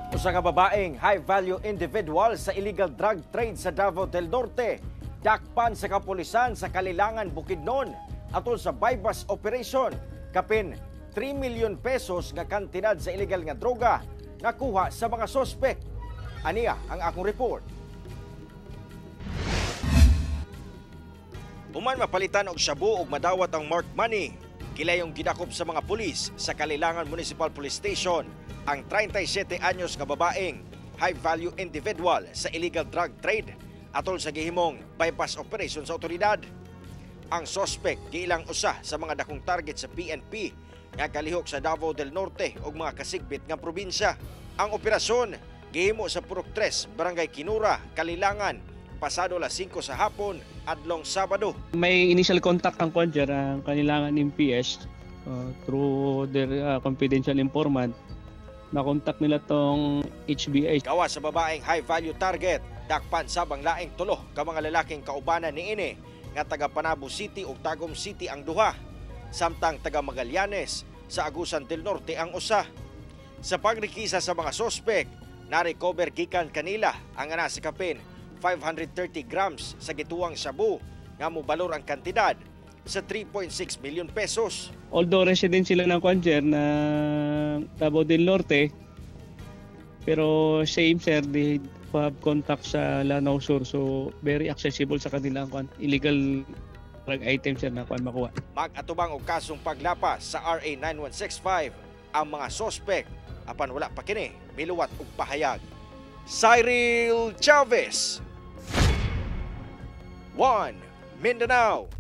Usa ka babaeng high-value individual sa illegal drug trade sa Davao del Norte, dakpan sa kapulisan sa Kalilangan, Bukidnon atol sa bypass operation. Kapin 3 milyon pesos nga kantidad sa illegal nga droga nakuha sa mga sospek. Aniya ang akong report. Human mapalitan og shabu ug madawat ang marked money, kilayong gidakop sa mga pulis sa Kalilangan Municipal Police Station ang 37 anyos nga babaeng high-value individual sa illegal drug trade atol sa gihimong bypass operation sa otoridad. Ang suspect giilang usa sa mga dakong target sa PNP nga kalihok sa Davao del Norte ug mga kasigbit nga probinsya. Ang operasyon gihimo sa Purok 3, Barangay Kinura, Kalilangan, pasado alas 5 sa hapon adlong Sabado. May initial contact ang Kwadjar, ang Kalilangan MPS through their confidential informant. Na-contact nila tong HBI. Gawa sa babaeng high-value target, dakpan sabang laing tulo ka mga lalaking kaubanan niini nga taga Panabo City ug Tagum City ang duha, samtang taga Magallanes sa Agusan del Norte ang usa. Sa pagrikisa sa mga sospek, na-recover gikan kanila ang nasikapin 530 grams sa gituwang shabu nga mobalor ang kantidad sa 3.6 million pesos. Although resident sila ng Kwadjar na Davao del Norte, pero same sir, they have contact sa Lanao Sur, so very accessible sa kanilang illegal drug items sir na makuha. Mag-atubang og kasong paglapas sa RA 9165 ang mga sospek apan wala pa kini miluwat og pahayag. Cyril Chavez, 1 Mindanao.